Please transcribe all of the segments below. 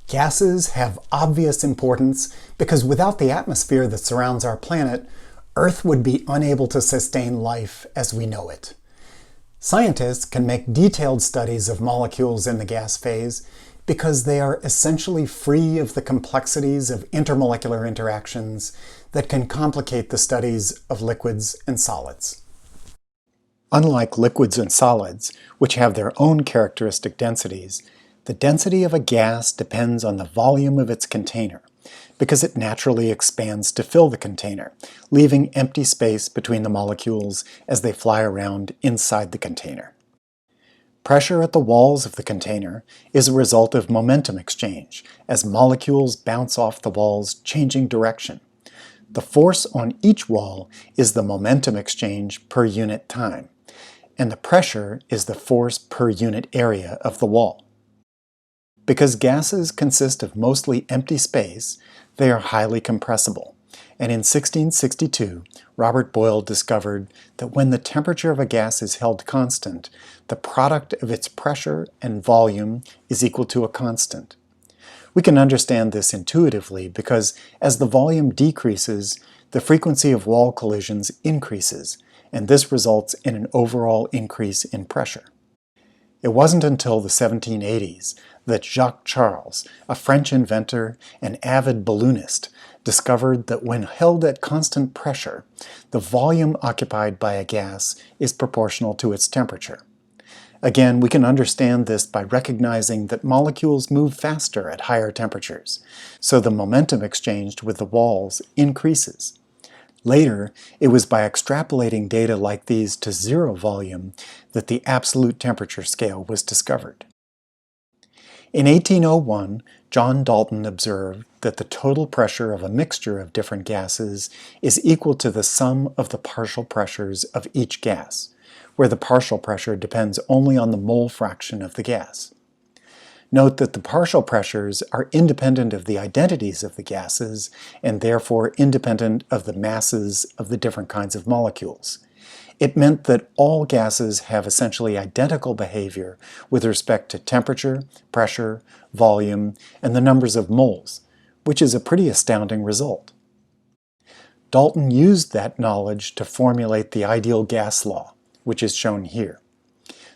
Gases have obvious importance because without the atmosphere that surrounds our planet, Earth would be unable to sustain life as we know it. Scientists can make detailed studies of molecules in the gas phase because they are essentially free of the complexities of intermolecular interactions that can complicate the studies of liquids and solids. Unlike liquids and solids, which have their own characteristic densities, the density of a gas depends on the volume of its container, because it naturally expands to fill the container, leaving empty space between the molecules as they fly around inside the container. Pressure at the walls of the container is a result of momentum exchange, as molecules bounce off the walls, changing direction. The force on each wall is the momentum exchange per unit time, and the pressure is the force per unit area of the wall. Because gases consist of mostly empty space, they are highly compressible, and in 1662, Robert Boyle discovered that when the temperature of a gas is held constant, the product of its pressure and volume is equal to a constant. We can understand this intuitively because as the volume decreases, the frequency of wall collisions increases, and this results in an overall increase in pressure. It wasn't until the 1780s that Jacques Charles, a French inventor and avid balloonist, discovered that when held at constant pressure, the volume occupied by a gas is proportional to its temperature. Again, we can understand this by recognizing that molecules move faster at higher temperatures, so the momentum exchanged with the walls increases. Later, it was by extrapolating data like these to zero volume that the absolute temperature scale was discovered. In 1801, John Dalton observed that the total pressure of a mixture of different gases is equal to the sum of the partial pressures of each gas, where the partial pressure depends only on the mole fraction of the gas. Note that the partial pressures are independent of the identities of the gases and therefore independent of the masses of the different kinds of molecules. It meant that all gases have essentially identical behavior with respect to temperature, pressure, volume, and the numbers of moles, which is a pretty astounding result. Dalton used that knowledge to formulate the ideal gas law, which is shown here.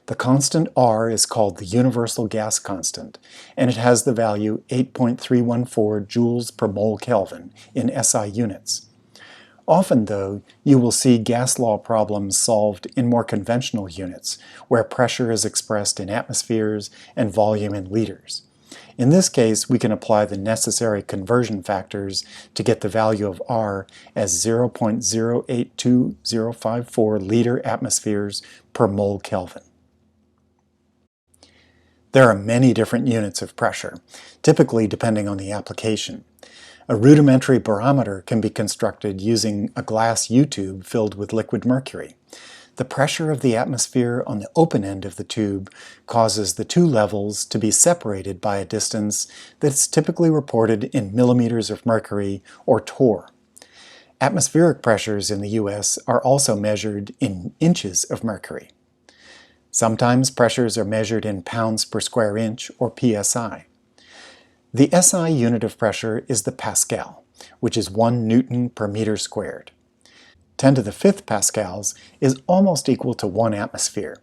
The constant R is called the universal gas constant, and it has the value 8.314 joules per mole Kelvin in SI units. Often, though, you will see gas law problems solved in more conventional units, where pressure is expressed in atmospheres and volume in liters. In this case, we can apply the necessary conversion factors to get the value of R as 0.082054 liter atmospheres per mole Kelvin. There are many different units of pressure, typically depending on the application. A rudimentary barometer can be constructed using a glass U-tube filled with liquid mercury. The pressure of the atmosphere on the open end of the tube causes the two levels to be separated by a distance that's typically reported in millimeters of mercury, or torr. Atmospheric pressures in the US are also measured in inches of mercury. Sometimes pressures are measured in pounds per square inch, or psi. The SI unit of pressure is the pascal, which is 1 Newton per meter squared. 10 to the 5th pascals is almost equal to 1 atmosphere,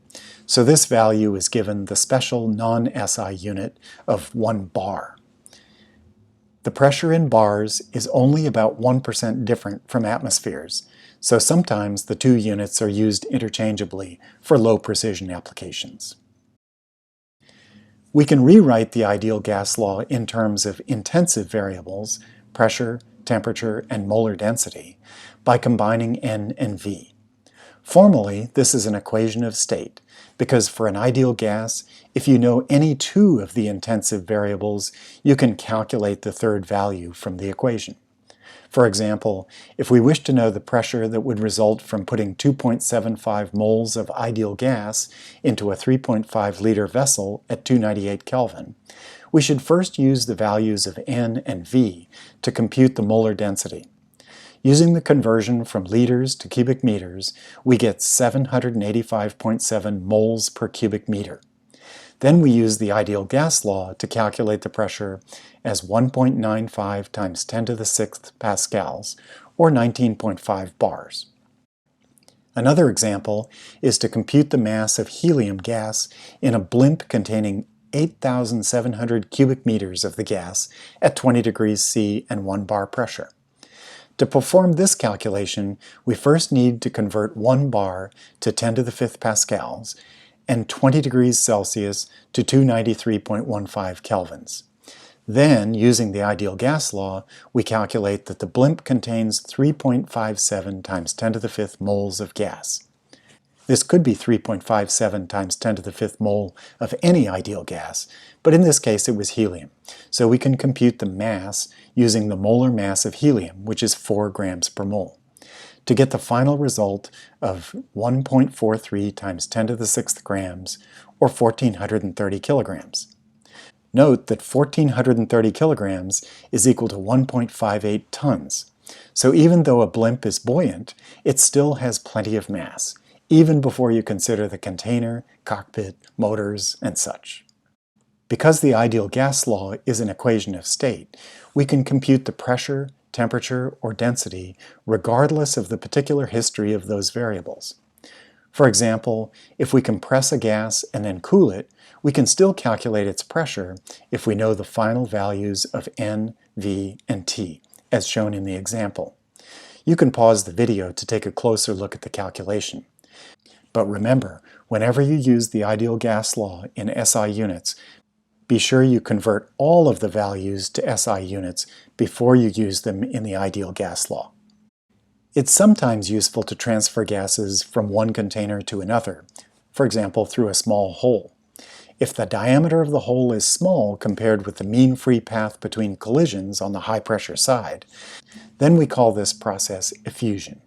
so this value is given the special non-SI unit of 1 bar. The pressure in bars is only about 1% different from atmospheres, so sometimes the two units are used interchangeably for low precision applications. We can rewrite the ideal gas law in terms of intensive variables, pressure, temperature, and molar density, by combining N and V. Formally, this is an equation of state, because for an ideal gas, if you know any two of the intensive variables, you can calculate the third value from the equation. For example, if we wish to know the pressure that would result from putting 2.75 moles of ideal gas into a 3.5 liter vessel at 298 Kelvin, we should first use the values of N and V to compute the molar density. Using the conversion from liters to cubic meters, we get 785.7 moles per cubic meter. Then we use the ideal gas law to calculate the pressure as 1.95 times 10 to the 6th pascals, or 19.5 bars. Another example is to compute the mass of helium gas in a blimp containing 8,700 cubic meters of the gas at 20 degrees C and 1 bar pressure. To perform this calculation, we first need to convert 1 bar to 10 to the 5th pascals and 20 degrees Celsius to 293.15 kelvins. Then, using the ideal gas law, we calculate that the blimp contains 3.57 times 10 to the 5th moles of gas. This could be 3.57 times 10 to the 5th mole of any ideal gas, but in this case it was helium, so we can compute the mass using the molar mass of helium, which is 4 grams per mole, to get the final result of 1.43 times 10 to the 6th grams, or 1,430 kilograms. Note that 1,430 kilograms is equal to 1.58 tons, so even though a blimp is buoyant, it still has plenty of mass, even before you consider the container, cockpit, motors, and such. Because the ideal gas law is an equation of state, we can compute the pressure, temperature, or density regardless of the particular history of those variables. For example, if we compress a gas and then cool it, we can still calculate its pressure if we know the final values of N, V, and T, as shown in the example. You can pause the video to take a closer look at the calculation. But remember, whenever you use the ideal gas law in SI units, be sure you convert all of the values to SI units before you use them in the ideal gas law. It's sometimes useful to transfer gases from one container to another, for example through a small hole. If the diameter of the hole is small compared with the mean free path between collisions on the high pressure side, then we call this process effusion.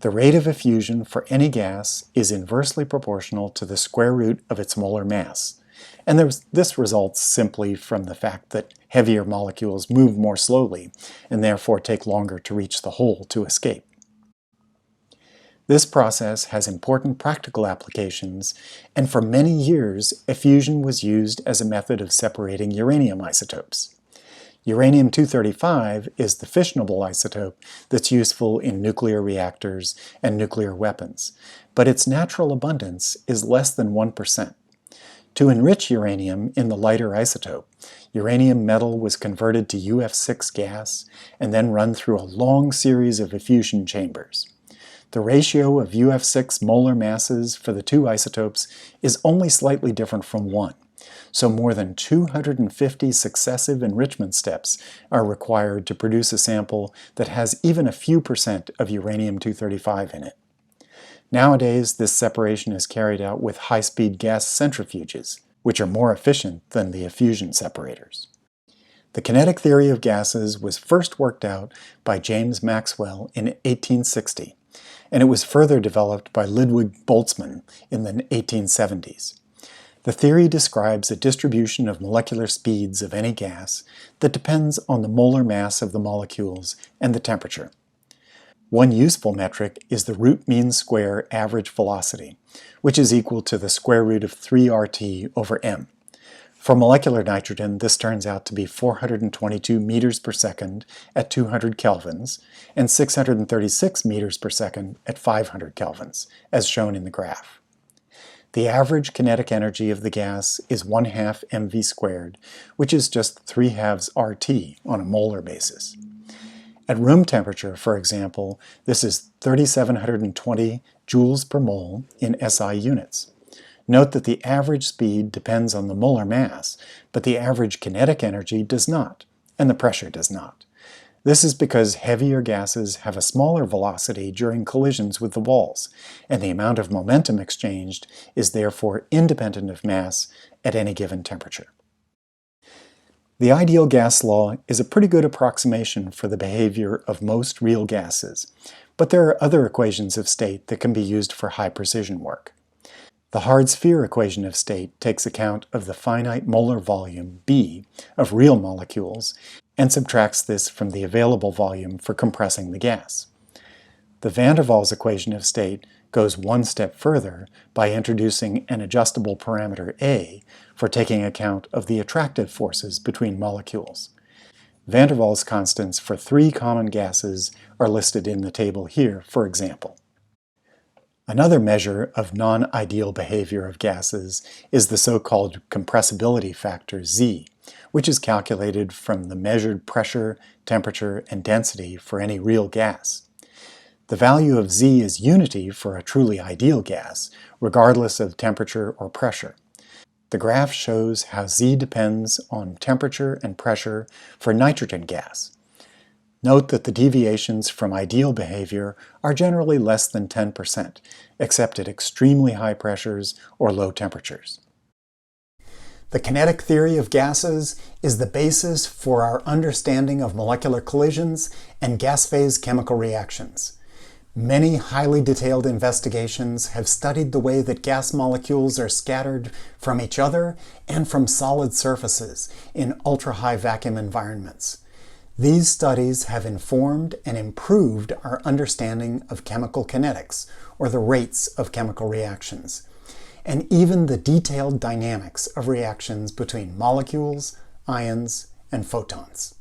The rate of effusion for any gas is inversely proportional to the square root of its molar mass, and this results simply from the fact that heavier molecules move more slowly and therefore take longer to reach the hole to escape. This process has important practical applications, and for many years effusion was used as a method of separating uranium isotopes. Uranium-235 is the fissionable isotope that's useful in nuclear reactors and nuclear weapons, but its natural abundance is less than 1%. To enrich uranium in the lighter isotope, uranium metal was converted to UF6 gas and then run through a long series of effusion chambers. The ratio of UF6 molar masses for the two isotopes is only slightly different from one, so more than 250 successive enrichment steps are required to produce a sample that has even a few percent of uranium-235 in it. Nowadays, this separation is carried out with high-speed gas centrifuges, which are more efficient than the effusion separators. The kinetic theory of gases was first worked out by James Maxwell in 1860, and it was further developed by Ludwig Boltzmann in the 1870s. The theory describes a distribution of molecular speeds of any gas that depends on the molar mass of the molecules and the temperature. One useful metric is the root mean square average velocity, which is equal to the square root of 3RT over m. For molecular nitrogen, this turns out to be 422 meters per second at 200 kelvins and 636 meters per second at 500 kelvins, as shown in the graph. The average kinetic energy of the gas is 1/2 mv squared, which is just 3/2 RT on a molar basis. At room temperature, for example, this is 3,720 joules per mole in SI units. Note that the average speed depends on the molar mass, but the average kinetic energy does not, and the pressure does not. This is because heavier gases have a smaller velocity during collisions with the walls, and the amount of momentum exchanged is therefore independent of mass at any given temperature. The ideal gas law is a pretty good approximation for the behavior of most real gases, but there are other equations of state that can be used for high precision work. The hard sphere equation of state takes account of the finite molar volume, B, of real molecules, and subtracts this from the available volume for compressing the gas. The van der Waals equation of state goes one step further by introducing an adjustable parameter A for taking account of the attractive forces between molecules. Van der Waals constants for 3 common gases are listed in the table here, for example. Another measure of non-ideal behavior of gases is the so-called compressibility factor Z, which is calculated from the measured pressure, temperature, and density for any real gas. The value of Z is unity for a truly ideal gas, regardless of temperature or pressure. The graph shows how Z depends on temperature and pressure for nitrogen gas. Note that the deviations from ideal behavior are generally less than 10%, except at extremely high pressures or low temperatures. The kinetic theory of gases is the basis for our understanding of molecular collisions and gas phase chemical reactions. Many highly detailed investigations have studied the way that gas molecules are scattered from each other and from solid surfaces in ultra-high vacuum environments. These studies have informed and improved our understanding of chemical kinetics, or the rates of chemical reactions, and even the detailed dynamics of reactions between molecules, ions, and photons.